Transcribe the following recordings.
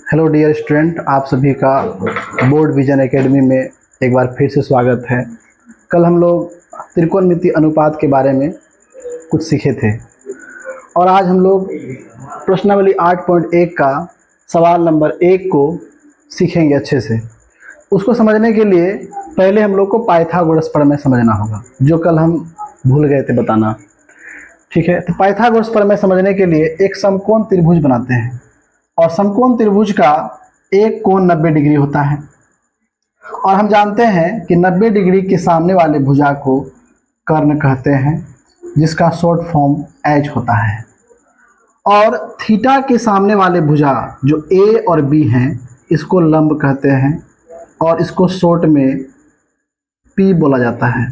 Hello dear student, आप सभी का बोर्ड विजन एकेडमी में एक बार फिर से स्वागत है। कल हम लोग त्रिकोणमिति अनुपात के बारे में कुछ सीखे थे और आज हम लोग प्रश्नावली 8.1 का सवाल नंबर 1 को सीखेंगे अच्छे से। उसको समझने के लिए पहले हम लोग को पाइथागोरस प्रमेय समझना होगा, जो कल हम भूल गए थे बताना। ठीक है, तो पाइथागोरस प्रमेय समझने के लिए एक समकोण त्रिभुज बनाते हैं और समकोण त्रिभुज का एक कोण 90 डिग्री होता है और हम जानते हैं कि 90 डिग्री के सामने वाले भुजा को कर्ण कहते हैं, जिसका शॉर्ट फॉर्म एच होता है। और थीटा के सामने वाले भुजा जो ए और बी हैं, इसको लंब कहते हैं और इसको शॉर्ट में पी बोला जाता है।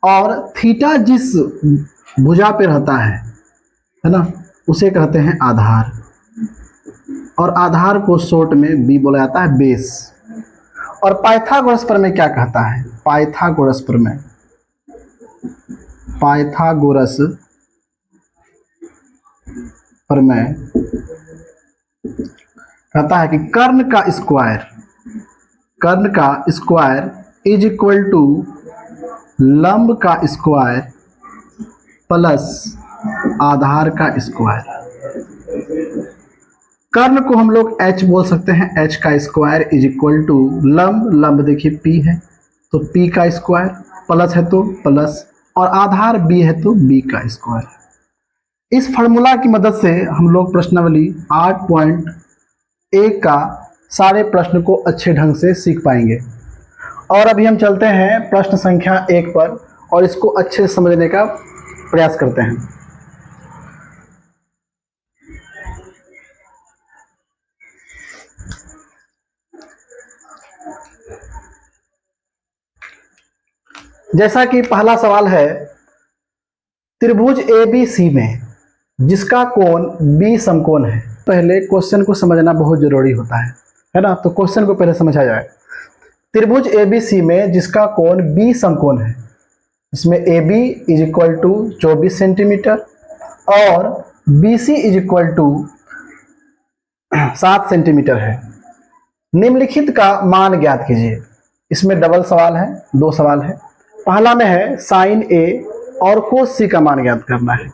और थीटा जिस भुजा पे रहता है ना, उसे कहते हैं आधार, और आधार को शॉर्ट में बी बोला जाता है, बेस। और पाइथागोरस प्रमेय क्या कहता है? पाइथागोरस प्रमेय कहता है कि कर्ण का स्क्वायर इज इक्वल टू लंब का स्क्वायर प्लस आधार का स्क्वायर। कर्ण को हम लोग h बोल सकते हैं, h का स्क्वायर इज इक्वल टू लंब देखिए p है तो p का स्क्वायर, प्लस है तो प्लस, और आधार b है तो b का स्क्वायर। इस फार्मूला की मदद से हम लोग प्रश्नावली 8.1 का सारे प्रश्न को अच्छे ढंग से सीख पाएंगे। और अभी हम चलते हैं प्रश्न संख्या 1 पर और इसको अच्छे से समझने का प्रयास करते हैं। जैसा कि पहला सवाल है, त्रिभुज ABC में जिसका कोण B समकोण है। पहले क्वेश्चन को समझना बहुत जरूरी होता है ना, तो क्वेश्चन को पहले समझा जाए। त्रिभुज ABC में जिसका कोण B समकोण है, इसमें AB is equal to 24 centimetre और BC is equal to 7 centimetre है। निम्नलिखित का मान ज्ञात कीजिए। इसमें डबल सवाल है, 2 सवाल है। पहला में है साइन A और कोस C का मान ज्ञात करना है,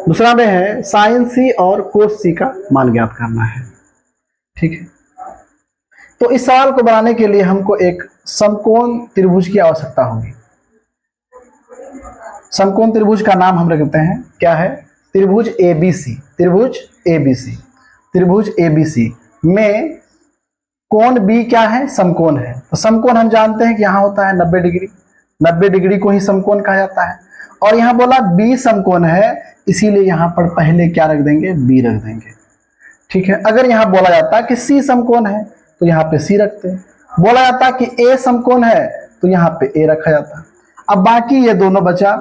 दूसरा में है साइन C और कोस C का मान ज्ञात करना है। ठीक है, तो इस सवाल को बनाने के लिए हमको एक समकोण त्रिभुज की आवश्यकता होगी। समकोण त्रिभुज का नाम हम रखते हैं, क्या है? त्रिभुज ABC में कोण B क्या है? समकोण है। तो समकोण हम जानते हैं कि यहाँ होता है 90 डिग्री। 90 डिग्री को ही समकोण कहा जाता है। और यहाँ बोला B समकोण है, इसीलिए यहाँ पर पहले क्या रख देंगे? B रख देंगे। ठीक है, अगर यहाँ बोला जाता कि C समकोण है तो यहाँ पे C रखते हैं। बोला जाता कि A समकोण है तो यहाँ पे A रखा जाता। अब बाकी ये दोनों बचा,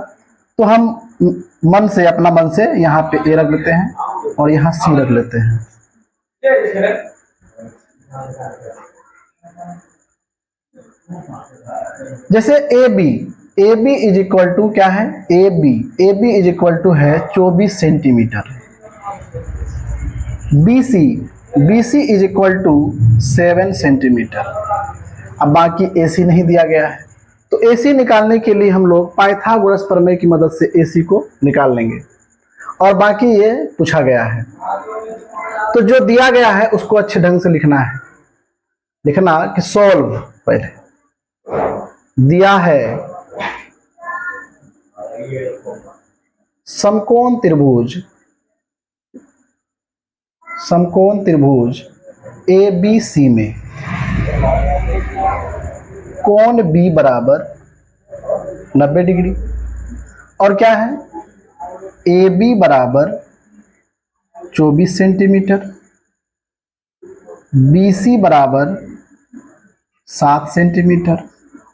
तो हम अपना मन से यहाँ पे A रख लेते हैं और यहाँ C रख लेते हैं। जैसे AB इज इक्वल टू क्या है? AB इज इक्वल टू है 24 centimetre. BC is equal to 7 centimetre. अब बाकी AC नहीं दिया गया है, तो AC निकालने के लिए हम लोग पाइथागोरस प्रमेय की मदद से AC को निकाल लेंगे और बाकी ये पूछा गया है। तो जो दिया गया है उसको अच्छे ढंग से लिखना है। लिखना कि सॉल्व, पहले दिया है समकोण त्रिभुज ABC में कोण B बराबर 90 डिग्री और क्या है? AB बराबर 24 सेंटीमीटर, BC बराबर 7 सेंटीमीटर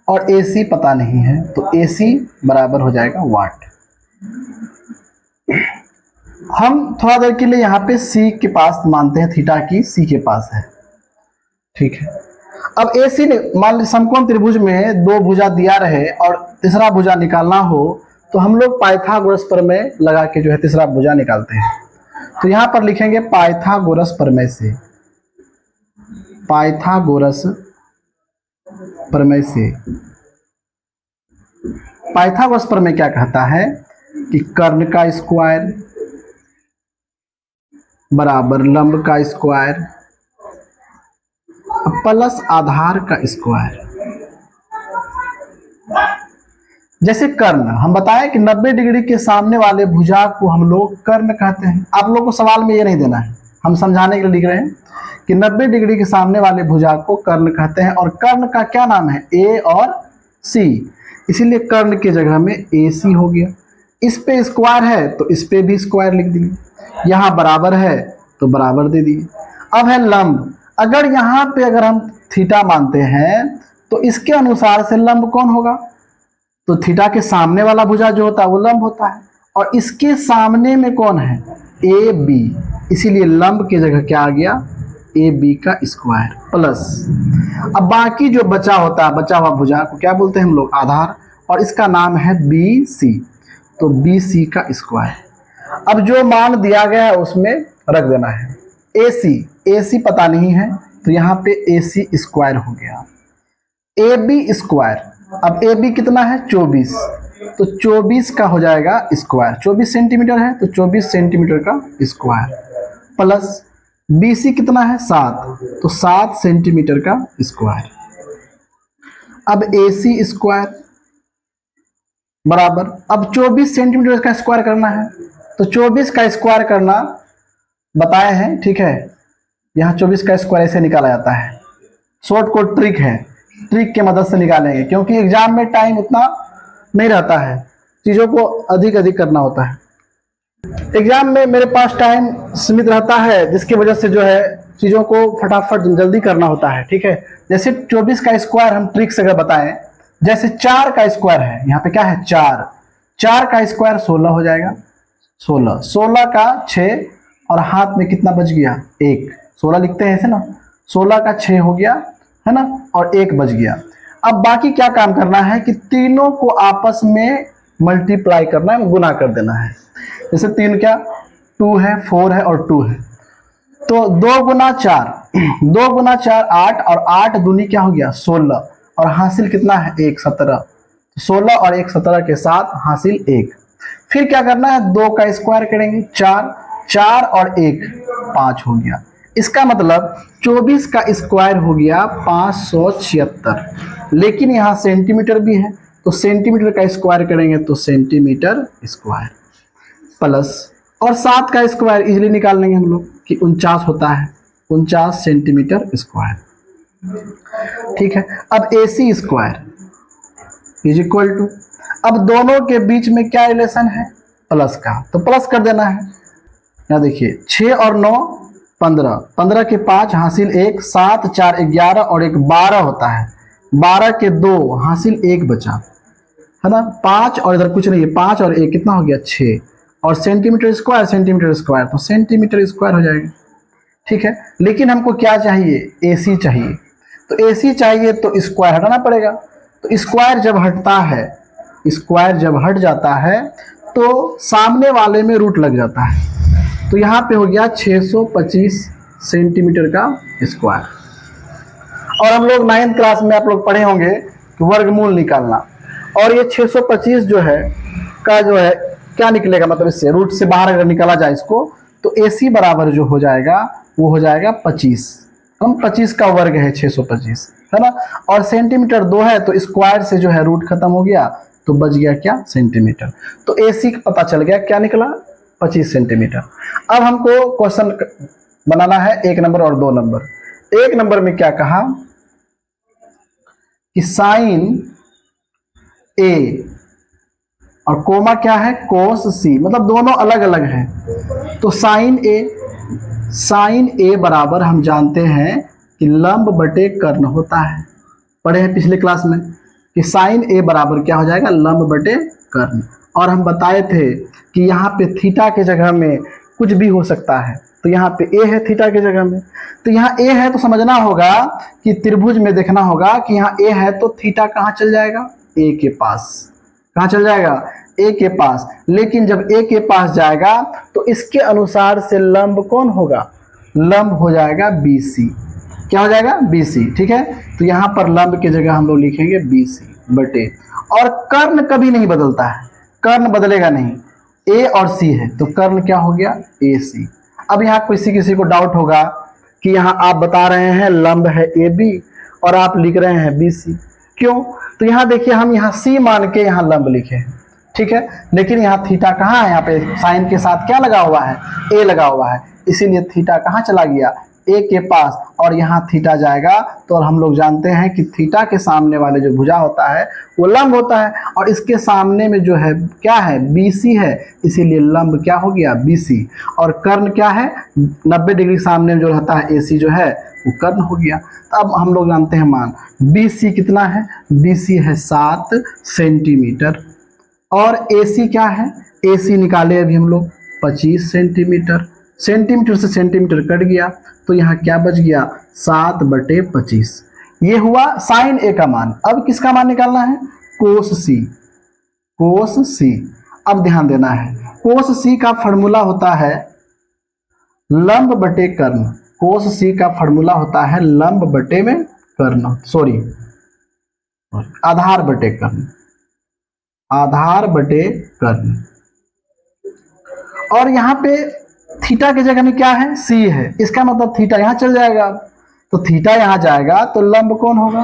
और AC पता नहीं है, तो AC बराबर हो जाएगा वाट। हम थोड़ा देर के लिए यहाँ पे C के पास मानते हैं, थीटा की C के पास है। ठीक है, अब AC मान लीजिए समकोण त्रिभुज में 2 भुजा दिया रहे और तीसरा भुजा निकालना हो तो हम लोग पाइथागोरस प्रमेय लगा के जो है तीसरा भुजा निकालते हैं। तो यहां पर लिखेंगे पाइथागोरस प्रमेय से, पाइथागोरस प्रमेय से। पाइथागोरस प्रमेय क्या कहता है कि कर्ण का स्क्वायर बराबर लंब का स्क्वायर प्लस आधार का स्क्वायर। जैसे कर्ण, हम बताएं कि 90 डिग्री के सामने वाले भुजा को हम लोग कर्ण कहते हैं। आप लोगों को सवाल में ये नहीं देना है, हम समझाने के लिए लिख रहे हैं कि 90 डिग्री के सामने वाले भुजा को कर्ण कहते हैं। और कर्ण का क्या नाम है? ए और सी, इसीलिए कर्ण की जगह में ए सी हो गया। इस पे स्क्वायर है तो इस पे भी स्क्वायर लिख दिए, यहाँ बराबर है तो बराबर दे दिए। अब है लंब, अगर यहाँ पे अगर हम थीटा मानते हैं तो इसके अनुसार से लंब कौन होगा? तो थीटा के सामने वाला भुजा जो होता है वो लंब होता है, और इसके सामने में कौन है? ए बी, इसीलिए लंब की जगह क्या आ गया? ए बी का स्क्वायर प्लस। अब बाकी जो बचा होता है, बचा हुआ भुजा को क्या बोलते हैं हम लोग? आधार, और इसका नाम है बी सी, तो बी सी का स्क्वायर। अब जो मान दिया गया है उसमें रख देना है। ए सी पता नहीं है तो यहाँ पे ए सी स्क्वायर हो गया। ए बी स्क्वायर, अब ए बी कितना है? 24, तो 24 का हो जाएगा स्क्वायर। 24 सेंटीमीटर है तो 24 सेंटीमीटर का स्क्वायर प्लस बी सी कितना है? 7, तो 7 सेंटीमीटर का स्क्वायर। अब ए सी स्क्वायर बराबर, अब 24 सेंटीमीटर का स्क्वायर करना है तो 24 का स्क्वायर करना बताए हैं, ठीक है। यहाँ 24 का स्क्वायर ऐसे निकाला जाता है, शॉर्ट कोड ट्रिक है, ट्रिक के मदद से निकालेंगे, क्योंकि एग्जाम में टाइम उतना नहीं रहता है, चीज़ों को अधिक करना होता है। एग्जाम में मेरे पास टाइम सीमित रहता है, जिसकी वजह से जो है चीज़ों को फटाफट जल्दी करना होता है, ठीक है। जैसे 24 का स्क्वायर हम ट्रिक से अगर बताएं, जैसे 4 का स्क्वायर है, यहाँ पे क्या है? 4 का स्क्वायर 16 हो जाएगा। 16 का 6, और हाथ में कितना बच गया? 1। 16 लिखते हैं ऐसे ना, 16 का 6 हो गया है ना, और 1 बच गया। अब बाकी क्या काम करना है कि तीनों को आपस में मल्टीप्लाई करना है, गुना कर देना है। जैसे 3 क्या? 2 है, 4 है और 2 है, तो 2 गुना 4 2 गुना 4 8, और 8 दूनी क्या हो गया? 16, और हासिल कितना है? 1 17। 16 और 1 17 के साथ हासिल 1। फिर क्या करना है? 2 का स्क्वायर करेंगे, 4 और 1 5 हो गया। इसका मतलब 24 का स्क्वायर हो गया 576, लेकिन यहाँ सेंटीमीटर भी है तो सेंटीमीटर का स्क्वायर करेंगे तो सेंटीमीटर स्क्वायर प्लस, और 7 का स्क्वायर इजीली निकाल लेंगे हम लोग कि 49 होता है, 49 सेंटीमीटर स्क्वायर, ठीक है। अब ए सी स्क्वायर इज इक्वल टू, अब दोनों के बीच में क्या रिलेशन है? प्लस का, तो प्लस कर देना है। यहाँ देखिए 6 और 9 15, 15 के 5 हासिल 1, 7 4 11 और 1 12 होता है, 12 के 2 हासिल 1 बचा है ना, 5 और इधर कुछ नहीं है, 5 और 1 कितना हो गया? 6, और सेंटीमीटर स्क्वायर तो सेंटीमीटर स्क्वायर हो जाएगा, ठीक है। लेकिन हमको क्या चाहिए? ए सी चाहिए, तो ए सी चाहिए तो स्क्वायर हटाना पड़ेगा। तो स्क्वायर जब हटता है, स्क्वायर जब हट जाता है तो सामने वाले में रूट लग जाता है, तो यहाँ पे हो गया 625 सेंटीमीटर का स्क्वायर। और हम लोग 9th क्लास में आप लोग पढ़े होंगे कि वर्गमूल निकालना, और ये 625 जो है का जो है क्या निकलेगा? मतलब इससे रूट से बाहर अगर निकाला जाए इसको, तो ए सी बराबर जो हो जाएगा वो हो जाएगा 25, हम 25 का वर्ग है 625, है ना। और सेंटीमीटर 2 है तो स्क्वायर से जो है रूट खत्म हो गया, तो बच गया क्या? सेंटीमीटर। तो ए सी पता चल गया, क्या निकला? 25 सेंटीमीटर। अब हमको क्वेश्चन बनाना है 1 नंबर और 2 नंबर। 1 नंबर में क्या कहा कि साइन ए और कोमा क्या है? कोस सी, मतलब दोनों अलग अलग हैं। तो साइन ए बराबर हम जानते हैं कि लंब बटे कर्ण होता है, पढ़े हैं पिछले क्लास में कि साइन ए बराबर क्या हो जाएगा? लंब बटे कर्ण। और हम बताए थे कि यहाँ पे थीटा के जगह में कुछ भी हो सकता है, तो यहाँ पे ए है थीटा के जगह में, तो यहाँ ए है तो समझना होगा कि त्रिभुज में देखना होगा कि यहाँ ए है तो थीटा कहाँ चल जाएगा? ए के पास। कहाँ चल जाएगा? ए के पास, लेकिन जब ए के पास जाएगा तो इसके अनुसार से लंब कौन होगा, लंब हो जाएगा BC। क्या हो जाएगा, BC। ठीक है, तो यहाँ पर लंब की जगह हम लोग लिखेंगे BC बटे, और कर्ण कभी नहीं बदलता है, कर्ण बदलेगा नहीं, A और C है तो कर्ण क्या हो गया, AC। अब यहाँ किसी को डाउट होगा कि यहाँ आप बता रहे हैं लंब है AB और आप लिख रहे हैं BC, क्यों? तो यहाँ देखिए हम यहाँ C मान के यहाँ लंब लिखे हैं, ठीक है, लेकिन यहाँ थीटा कहाँ है, यहाँ पे साइन के साथ क्या लगा हुआ है, A लगा हुआ है, इसीलिए थीटा कहाँ चला गया, A के पास, और यहाँ थीटा जाएगा तो हम लोग जानते हैं कि थीटा के सामने वाले जो भुजा होता है वो लंब होता है, और इसके सामने में जो है क्या है, BC है, इसीलिए लंब क्या हो गया, BC। और कर्ण क्या है, 90 डिग्री सामने में जो रहता है AC जो है वो कर्ण हो गया। तो अब हम लोग जानते हैं मान BC कितना है, BC है 7 सेंटीमीटर, और AC क्या है, AC निकाले अभी हम लोग 25 सेंटीमीटर, सेंटीमीटर से सेंटीमीटर कट गया तो यहाँ क्या बच गया, 7/25। ये हुआ साइन A का मान। अब किसका मान निकालना है, कोस C, कोस C। अब ध्यान देना है, कोस C का फॉर्मूला होता है लंब बटे कर्ण, कोस C का फॉर्मूला होता है लंब बटे में कर्ण, सॉरी आधार बटे कर्ण, आधार बटे कर्ण। और यहाँ पे थीटा की जगह में क्या है, C है, इसका मतलब थीटा यहाँ चल जाएगा, तो थीटा यहाँ जाएगा तो लंब कौन होगा,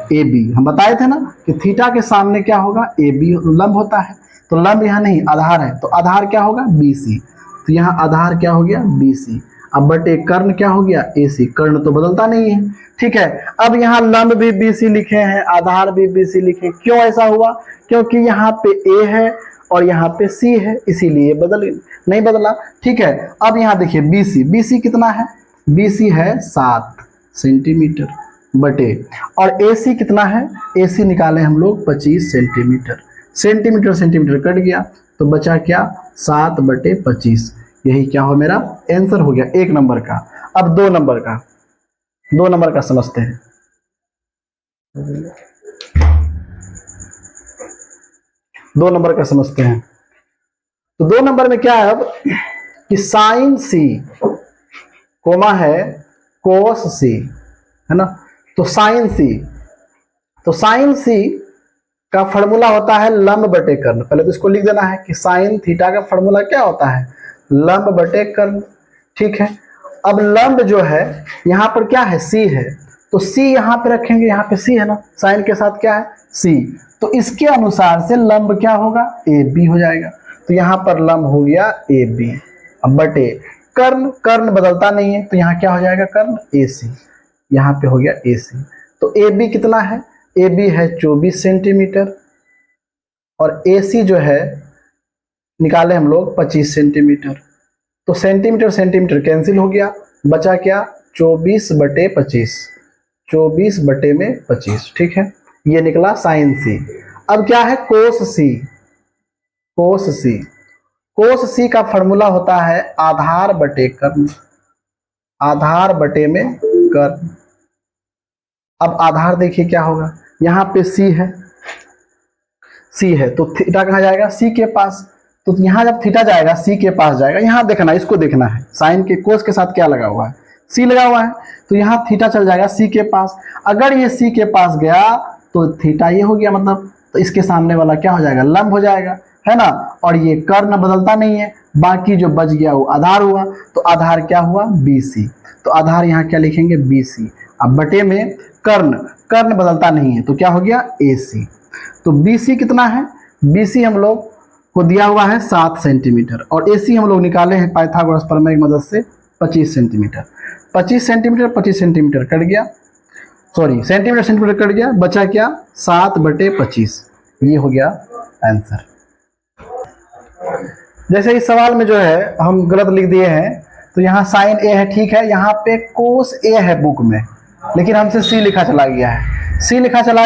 AB। हम बताए थे ना कि थीटा के सामने क्या होगा, AB लंब होता है, तो लंब यहाँ नहीं आधार है, तो आधार क्या होगा, BC। तो यहाँ आधार क्या हो गया, BC। अब बटे कर्ण क्या हो गया, AC। कर्ण तो बदलता नहीं है, ठीक है। अब यहाँ लंब भी BC लिखे हैं, आधार भी BC लिखे, क्यों ऐसा हुआ, क्योंकि यहाँ पे A है और यहाँ पे C है, इसीलिए नहीं बदला, ठीक है। अब यहाँ देखिए BC, BC कितना है, BC है 7 सेंटीमीटर बटे, और AC कितना है, AC निकाले हम लोग 25 सेंटीमीटर, सेंटीमीटर सेंटीमीटर कट गया तो बचा क्या, 7/25। यही क्या हो, मेरा आंसर हो गया 1 नंबर का। अब 2 नंबर का समझते हैं। दो नंबर का समझते हैं। तो 2 नंबर में क्या है अब कि साइन C कोमा है कोस C, है ना। तो साइन C का फॉर्मूला होता है लंब बटे कर्ण। पहले तो इसको लिख देना है कि साइन थीटा का फॉर्मूला क्या होता है, लंब बटे कर्ण, ठीक है। अब लंब जो है यहाँ पर क्या है, C है, तो C यहाँ पे रखेंगे, यहाँ पे C है ना, साइन के साथ क्या है C, तो इसके अनुसार से लंब क्या होगा, AB हो जाएगा। तो यहाँ पर लंब हो गया AB। अब बटे कर्ण बदलता नहीं है, तो यहाँ क्या हो जाएगा, कर्ण AC, यहाँ पे हो गया AC। तो AB कितना है, AB है 24 सेंटीमीटर, और AC जो है निकाले हम लोग 25 सेंटीमीटर। तो सेंटीमीटर सेंटीमीटर कैंसिल हो गया, बचा क्या, 24/25, 24/25, ठीक है। ये निकला साइन C। अब क्या है, कोस C का फॉर्मूला होता है आधार बटे कर्ण, आधार बटे में कर्ण। अब आधार देखिए क्या होगा, यहाँ पे C है तो थीटा कहाँ जाएगा, C के पास। तो यहाँ जब थीटा जाएगा C के पास जाएगा, यहाँ देखना, इसको देखना है, साइन के कोस के साथ क्या लगा हुआ है, C लगा हुआ है, तो यहाँ थीटा चल जाएगा C के पास। अगर ये C के पास गया तो थीटा ये हो गया, मतलब तो इसके सामने वाला क्या हो जाएगा, लंब हो जाएगा, है ना। और ये कर्ण बदलता नहीं है, बाकी जो बच गया वो आधार हुआ, तो आधार क्या हुआ, BC। तो आधार यहाँ क्या लिखेंगे, BC। अब बटे में कर्ण बदलता नहीं है, तो क्या हो गया, AC। तो BC कितना है, BC हम लोग को दिया हुआ है 7 सेंटीमीटर, और AC हम लोग निकाले हैं पाइथागोरस प्रमेय की मदद से 25 सेंटीमीटर। 25 सेंटीमीटर कट गया, सॉरी सेंटीमीटर कट गया, बचा क्या, 7/25। ये हो गया आंसर। जैसे इस सवाल में जो है हम गलत लिख दिए हैं, तो यहाँ साइन A है, ठीक है, यहाँ पे कोस A है बुक में, लेकिन हमसे C लिखा चला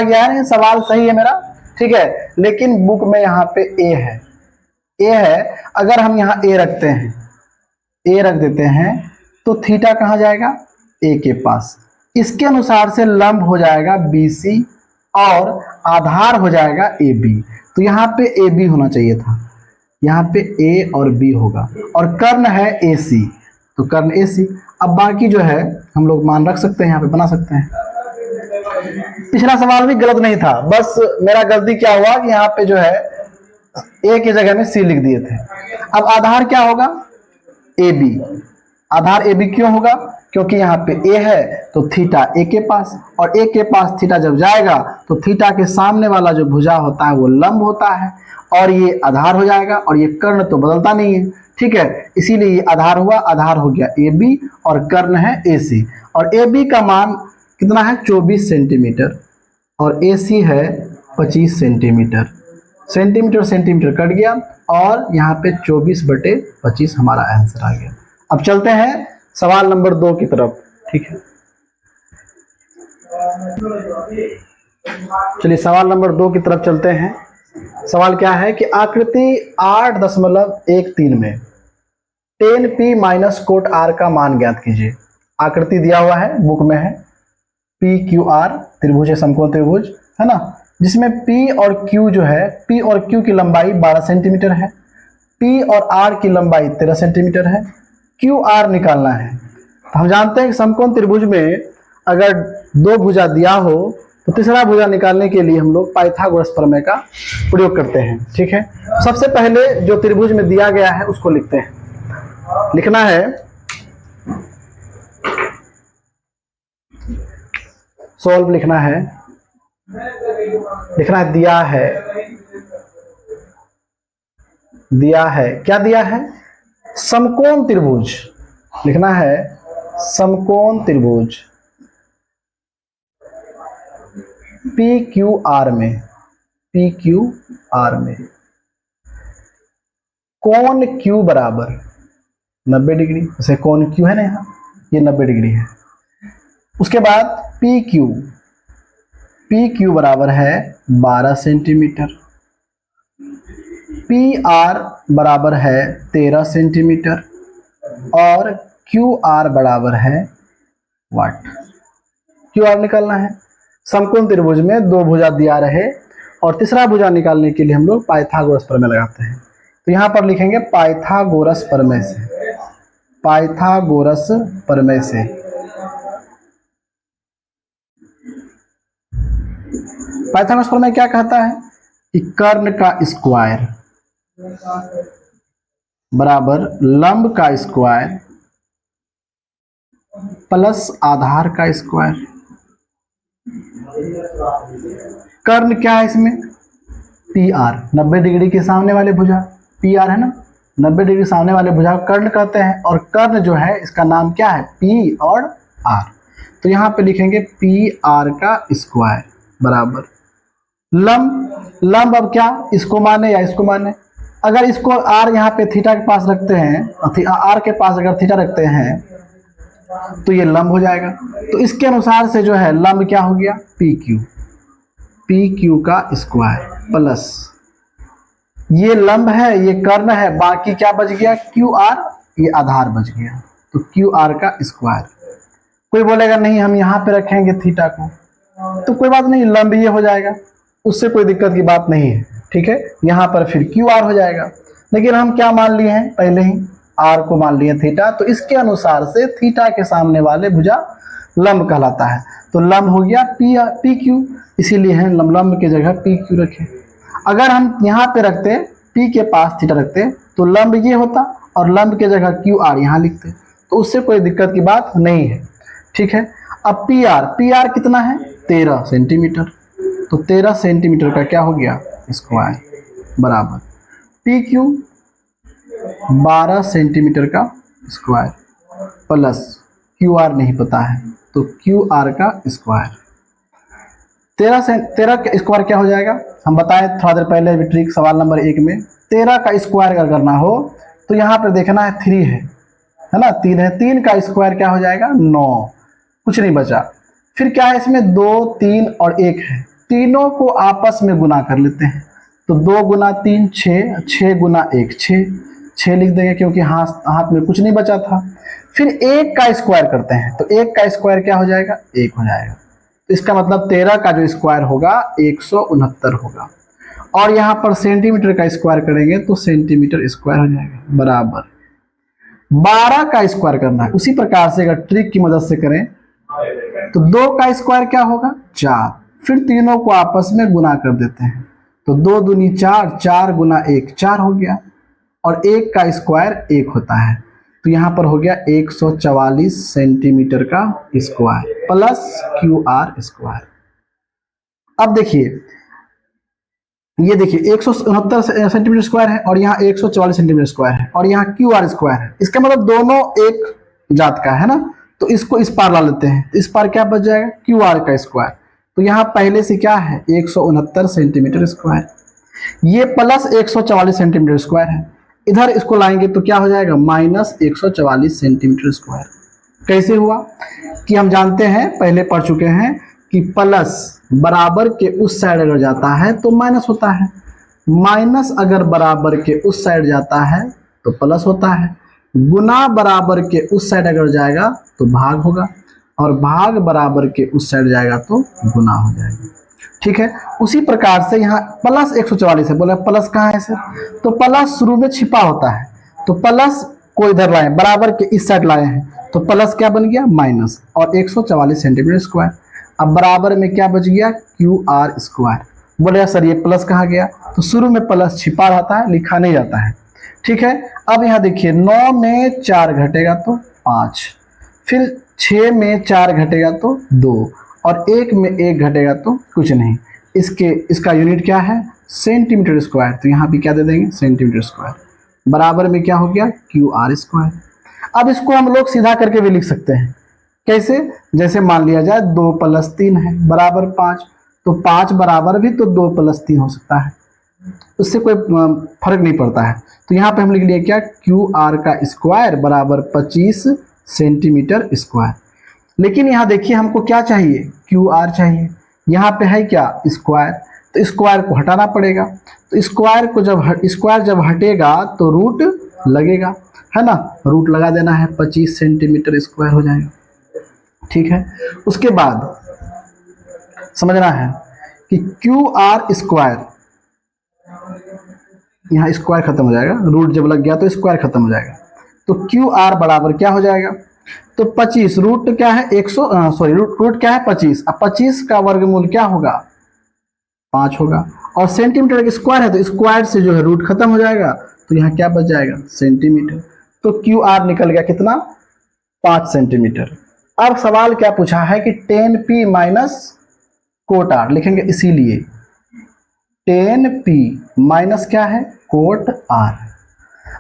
गया है, सवाल सही है मेरा, ठीक है, लेकिन बुक में यहाँ पे A है। अगर हम यहाँ A रखते हैं, A रख देते हैं, तो थीटा कहाँ जाएगा, A के पास। इसके अनुसार से लंब हो जाएगा BC और आधार हो जाएगा AB। तो यहाँ पे ए बी होना चाहिए था, यहाँ पे ए और बी होगा, और कर्ण है ए सी, तो कर्ण ए सी। अब बाकी जो है हम लोग मान रख सकते हैं, यहाँ पे बना सकते हैं। पिछला सवाल भी गलत नहीं था, बस मेरा गलती क्या हुआ कि यहाँ पे जो है ए की जगह में सी लिख दिए थे। अब आधार क्या होगा, A B. Aadhaar A B क्यों होगा, क्योंकि यहाँ पे ए है तो थीटा ए के पास, और ए के पास थीटा जब जाएगा तो थीटा के सामने वाला जो भुजा होता है वो लंब होता है, और ये आधार हो जाएगा, और ये कर्ण तो बदलता नहीं है, ठीक है, इसीलिए ये आधार हुआ। आधार हो गया ए बी और कर्ण है ए सी, और ए बी का मान कितना है 24 सेंटीमीटर, और ए सी है 25 सेंटीमीटर। सेंटीमीटर सेंटीमीटर कट गया, और यहाँ पे 24/25 हमारा आंसर आ गया। अब चलते हैं सवाल नंबर 2 की तरफ, ठीक है। चलिए सवाल नंबर 2 की तरफ चलते हैं। सवाल क्या है कि आकृति 8.13 में 10p माइनस कोट r का मान ज्ञात कीजिए। आकृति दिया हुआ है, बुक में है, PQR त्रिभुज है, समकोण त्रिभुज है ना, जिसमें P और Q जो है, P और Q की लंबाई 12 सेंटीमीटर है, P और R की लंबाई 13 सेंटीमीटर है, QR निकालना है। तो हम जानते हैं कि समकोण त्रिभुज में अगर दो भुजा दिया हो तो तीसरा भुजा निकालने के लिए हम लोग पाइथागोरस प्रमेय का प्रयोग करते हैं, ठीक है। सबसे पहले जो त्रिभुज में दिया गया है उसको लिखते हैं। लिखना है सॉल्व, लिखना है दिया है, दिया है, क्या दिया है, समकोण त्रिभुज। लिखना है समकोण त्रिभुज PQR में, PQR में कोण Q बराबर 90 डिग्री, जैसे कोण Q है ना, यहाँ ये 90 डिग्री है। उसके बाद PQ बराबर है 12 सेंटीमीटर, PR बराबर है 13 सेंटीमीटर, और QR बराबर है वाट। QR निकालना है। समकोण त्रिभुज में दो भुजा दिया रहे और तीसरा भुजा निकालने के लिए हम लोग पाइथागोरस प्रमेय लगाते हैं। तो यहाँ पर लिखेंगे पाइथागोरस प्रमेय से, पाइथागोरस प्रमेय से। पाइथागोरस प्रमेय क्या कहता है कि कर्ण का स्क्वायर बराबर लंब का स्क्वायर प्लस आधार का स्क्वायर। कर्ण क्या है इसमें, PR 90 डिग्री के सामने वाले भुजा, PR है ना, 90 डिग्री सामने वाले भुजा कर्ण कहते हैं, और कर्ण जो है इसका नाम क्या है, P और R। तो यहाँ पे लिखेंगे PR का स्क्वायर बराबर लंब। लंब अब क्या, इसको माने या इसको माने। अगर इसको R यहाँ पे थीटा के पास रखते हैं, R के पास अगर थीटा रखते हैं तो ये लंब हो जाएगा। तो इसके अनुसार से जो है लंब क्या हो गया, PQ का स्क्वायर प्लस ये लंब है, ये कर्ण है, बाकी क्या बच गया, QR, ये आधार बच गया, तो QR का स्क्वायर। कोई बोलेगा नहीं हम यहाँ पे रखेंगे थीटा को, तो कोई बात नहीं, लंब ये हो जाएगा, उससे कोई दिक्कत की बात नहीं है, ठीक है। यहाँ पर फिर QR हो जाएगा, लेकिन हम क्या मान लिए हैं, पहले ही R को मान लिए थीटा, तो इसके अनुसार से थीटा के सामने वाले भुजा लंब कहलाता है। तो लंब हो गया PQ, इसीलिए है लंब की जगह PQ रखे। अगर हम यहाँ पे रखते, P के पास थीटा रखते, तो लंब ये होता और लंब के जगह QR यहाँ लिखते, तो उससे कोई दिक्कत की बात नहीं है, ठीक है। अब PR कितना है, 13 सेंटीमीटर, तो 13 सेंटीमीटर का क्या हो गया, स्क्वायर बराबर PQ 12 सेंटीमीटर का स्क्वायर प्लस QR नहीं पता है, तो QR का स्क्वायर। 13 का स्क्वायर क्या हो जाएगा, हम बताएं थोड़ा देर पहले भी ट्रिक सवाल नंबर 1 में। 13 का स्क्वायर अगर करना हो तो यहाँ पर देखना है 3 है ना, 3 है, 3 का स्क्वायर क्या हो जाएगा, 9, कुछ नहीं बचा। फिर क्या है इसमें, 2, 3 और 1 है, तीनों को आपस में गुना कर लेते हैं, तो 2 गुना 3 6, 6 गुना 1 6 लिख देंगे क्योंकि हाथ में कुछ नहीं बचा था। फिर 1 का स्क्वायर करते हैं, तो 1 का स्क्वायर क्या हो जाएगा, 1 हो जाएगा। तो इसका मतलब 13 का जो स्क्वायर होगा 169 होगा। और यहाँ पर सेंटीमीटर का स्क्वायर करेंगे तो सेंटीमीटर स्क्वायर हो जाएगा बराबर 12 का स्क्वायर करना है। उसी प्रकार से अगर ट्रिक की मदद से करें तो 2 का स्क्वायर क्या होगा 4, फिर तीनों को आपस में गुना कर देते हैं तो 2 दूनी 4, 4 गुना 1 4 हो गया, और 1 का स्क्वायर 1 होता है तो यहाँ पर हो गया 144 सेंटीमीटर का स्क्वायर प्लस QR स्क्वायर। अब देखिए ये देखिए 169 सेंटीमीटर स्क्वायर है और यहाँ 144 सेंटीमीटर स्क्वायर है और यहाँ QR स्क्वायर है, इसका मतलब दोनों एक जात का है ना, तो इसको इस पार ला लेते हैं, इस पार क्या बच जाएगा QR का स्क्वायर, तो यहाँ पहले से क्या है 169 सेंटीमीटर स्क्वायर, ये प्लस 144 सेंटीमीटर स्क्वायर है, इधर इसको लाएंगे तो क्या हो जाएगा माइनस 144 सेंटीमीटर स्क्वायर। कैसे हुआ कि हम जानते हैं पहले पढ़ चुके हैं कि प्लस बराबर के उस साइड अगर जाता है तो माइनस होता है, माइनस अगर बराबर के उस साइड जाता है तो प्लस होता है, गुना बराबर के उस साइड अगर जाएगा तो भाग होगा, और भाग बराबर के उस साइड जाएगा तो गुना हो जाएगा। ठीक है, उसी प्रकार से यहाँ प्लस 144 है, बोला प्लस कहाँ है सर, तो प्लस शुरू में छिपा होता है, तो प्लस को इधर लाए बराबर के इस साइड लाए हैं तो प्लस क्या बन गया माइनस और 144 सेंटीमीटर स्क्वायर। अब बराबर में क्या बच गया QR स्क्वायर। बोले सर ये प्लस कहाँ गया, तो शुरू में प्लस छिपा रहता है, लिखा नहीं जाता है। ठीक है, अब यहाँ देखिए 9 में 4 घटेगा तो 5, फिर 6 में 4 घटेगा तो 2, और 1 में 1 घटेगा तो कुछ नहीं। इसका यूनिट क्या है सेंटीमीटर स्क्वायर, तो यहाँ भी क्या दे देंगे सेंटीमीटर स्क्वायर, बराबर में क्या हो गया QR स्क्वायर। अब इसको हम लोग सीधा करके भी लिख सकते हैं, कैसे, जैसे मान लिया जाए 2 + 3 है बराबर 5, तो 5 बराबर भी तो 2 + 3 हो सकता है, उससे कोई फर्क नहीं पड़ता है। तो यहाँ पे हम लिख लिए क्या QR का स्क्वायर बराबर 25 सेंटीमीटर स्क्वायर। लेकिन यहाँ देखिए हमको क्या चाहिए QR चाहिए, यहाँ पे है क्या स्क्वायर, तो स्क्वायर को हटाना पड़ेगा, तो स्क्वायर जब हटेगा तो रूट लगेगा, है ना, रूट लगा देना है, 25 सेंटीमीटर स्क्वायर हो जाएगा। ठीक है, उसके बाद समझना है कि QR स्क्वायर, यहाँ स्क्वायर खत्म हो जाएगा, रूट जब लग गया तो स्क्वायर खत्म हो जाएगा, तो QR बराबर क्या हो जाएगा, तो 25 रूट क्या है रूट क्या है 25, अब 25 का वर्गमूल क्या होगा 5 होगा, और सेंटीमीटर का स्क्वायर है तो स्क्वायर से जो है रूट खत्म हो जाएगा, तो यहाँ क्या बच जाएगा सेंटीमीटर, तो QR निकल गया कितना 5 सेंटीमीटर। अब सवाल क्या पूछा है कि 10P माइनस कोट R लिखेंगे, इसीलिए 10P माइनस क्या है कोट R।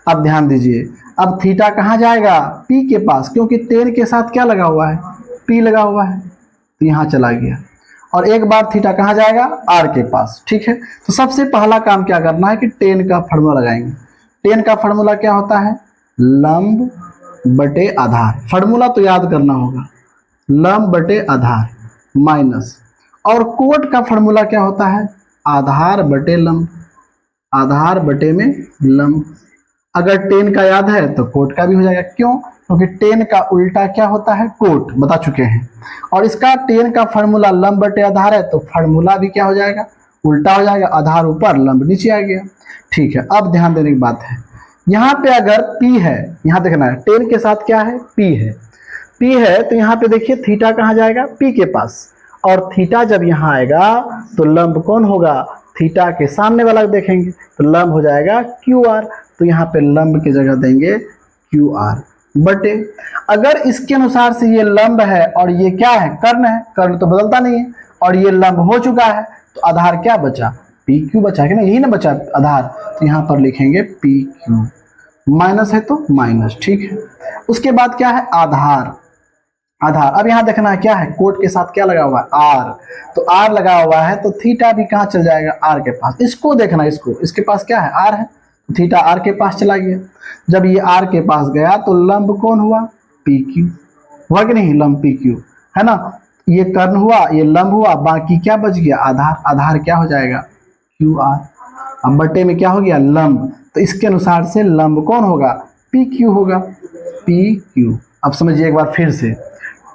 अब ध्यान दीजिए, अब थीटा कहाँ जाएगा P के पास, क्योंकि 10 के साथ क्या लगा हुआ है P लगा हुआ है, तो यहाँ चला गया, और एक बार थीटा कहाँ जाएगा R के पास। ठीक है, तो सबसे पहला काम क्या करना है कि 10 का फार्मूला लगाएंगे। 10 का फार्मूला क्या होता है लंब बटे आधार, फार्मूला तो याद करना होगा, लंब बटे आधार माइनस, और कोट का फार्मूला क्या होता है आधार बटे लंब, आधार बटे में लंब। अगर 10 का याद है तो कोट का भी हो जाएगा, क्यों, क्योंकि 10 का उल्टा क्या होता है कोट, बता चुके हैं, और इसका 10 का फार्मूला लंब बटे आधार है, तो फार्मूला भी क्या हो जाएगा उल्टा हो जाएगा, आधार ऊपर लंब नीचे आ गया। ठीक है, अब ध्यान देने की बात है, यहाँ पे अगर P है, यहाँ देखना है 10 के साथ क्या है P है, तो यहाँ पे देखिए थीटा कहाँ जाएगा P के पास, और थीटा जब यहाँ आएगा तो लंब कौन होगा थीटा के सामने वाला देखेंगे, तो लंब हो जाएगा QR, तो यहाँ पे लंब की जगह देंगे QR बटे, अगर इसके अनुसार से ये लंब है और ये क्या है कर्ण है, कर्ण तो बदलता नहीं है, और ये लंब हो चुका है, तो आधार क्या बचा PQ बचा, कि ना यही ना बचा आधार, तो यहाँ पर लिखेंगे PQ, माइनस है तो माइनस। ठीक है, उसके बाद क्या है आधार, अब यहाँ देखना है क्या है कोट के साथ क्या लगा हुआ है R, तो R लगा हुआ है तो थीटा भी कहाँ चल जाएगा R के पास, इसको देखना, इसके पास क्या है R है, तो थीटा R के पास चला गया, जब ये R के पास गया तो लंब कौन हुआ PQ हुआ कि नहीं, लंब PQ है ना, ये कर्ण हुआ ये लंब हुआ, बाकी क्या बच गया आधार, आधार क्या हो जाएगा QR, अब बटे में क्या हो गया लंब, तो इसके अनुसार से लंब कौन होगा PQ होगा PQ। अब समझिए एक बार फिर से,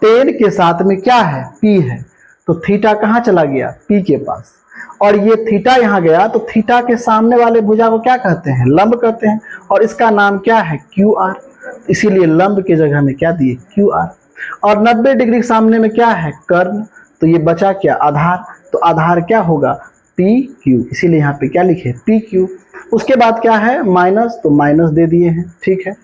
10 के साथ में क्या है P है, तो थीटा कहाँ चला गया P के पास, और ये थीटा यहाँ गया, तो थीटा के सामने वाले भुजा को क्या कहते हैं? लंब कहते हैं, और इसका नाम क्या है? Q R. इसीलिए लंब की जगह में क्या दिए? Q R. और 90 डिग्री के सामने में क्या है? कर्ण। तो ये बचा क्या? आधार। तो आधार क्या होगा? P Q. इसीलिए यहाँ पे क्या लिखे? P Q. उसके बाद क्या है? माइनस, तो माइनस दे दिए हैं, ठीक है।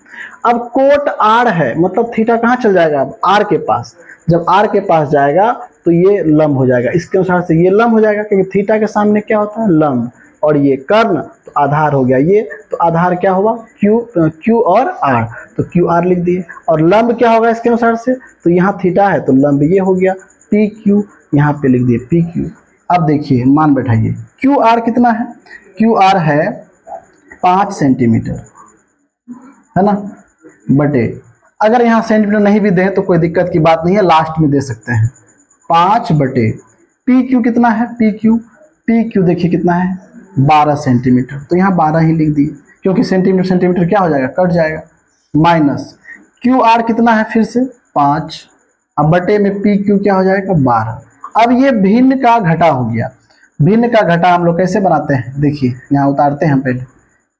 अब कोट आर है, मतलब थीटा कहाँ चल जाएगा? अब आर के पास। जब आर के पास जाएगा तो ये लंब हो जाएगा, इसके अनुसार से ये लंब हो जाएगा, क्योंकि थीटा के सामने क्या होता है? लंब। और ये कर्ण, तो आधार हो गया ये, तो आधार क्या हुआ? क्यू और आर, तो क्यू आर लिख दिए। और लंब क्या होगा इसके अनुसार से? तो यहाँ थीटा है तो लंब ये हो गया पी क्यू, यहाँ पे लिख दिए पी क्यू। अब देखिए, मान बैठाइए, क्यू आर कितना है? क्यू आर है 5 सेंटीमीटर, है ना, बटे, अगर यहाँ सेंटीमीटर नहीं भी दें तो कोई दिक्कत की बात नहीं है, लास्ट में दे सकते हैं। 5 बटे पी क्यू कितना है? पी क्यू देखिए कितना है? 12 सेंटीमीटर। तो यहाँ 12 ही लिख दिए, क्योंकि सेंटीमीटर सेंटीमीटर क्या हो जाएगा? कट जाएगा। माइनस क्यू आर कितना है? फिर से 5, अब बटे में पी क्यू क्या हो जाएगा? 12। अब ये भिन्न का घटा हो गया। भिन्न का घटा हम लोग कैसे बनाते हैं? देखिए, यहाँ उतारते हैं पहले।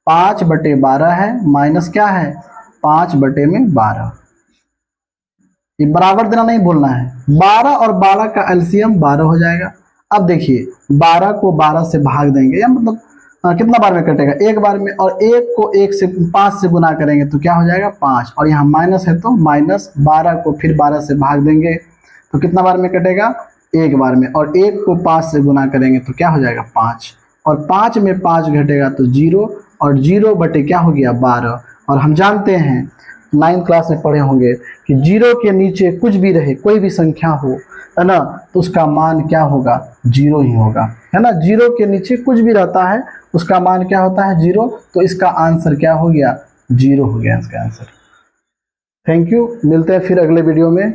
5 बटे 12 है, माइनस क्या है? 5 बटे में 12। ये बराबर देना नहीं भूलना है। 12 और 12 का एलसीएम 12 हो जाएगा। अब देखिए, 12 को 12 से भाग देंगे, या मतलब कितना बार में कटेगा? एक बार में। और 1 को 1 से 5 से गुना करेंगे तो क्या हो जाएगा? 5। और यहाँ माइनस है तो माइनस, 12 को फिर 12 से भाग देंगे तो कितना बार में कटेगा? एक बार में। और 1 को 5 से गुना करेंगे तो क्या हो जाएगा? 5। और 5 में 5 घटेगा तो 0, और 0 बटे क्या हो गया? 12। और हम जानते हैं, 9th क्लास में पढ़े होंगे कि 0 के नीचे कुछ भी रहे, कोई भी संख्या हो, है ना, तो उसका मान क्या होगा? 0 ही होगा, है ना। 0 के नीचे कुछ भी रहता है उसका मान क्या होता है? 0। तो इसका आंसर क्या हो गया? 0 हो गया इसका आंसर। थैंक यू, मिलते हैं फिर अगले वीडियो में।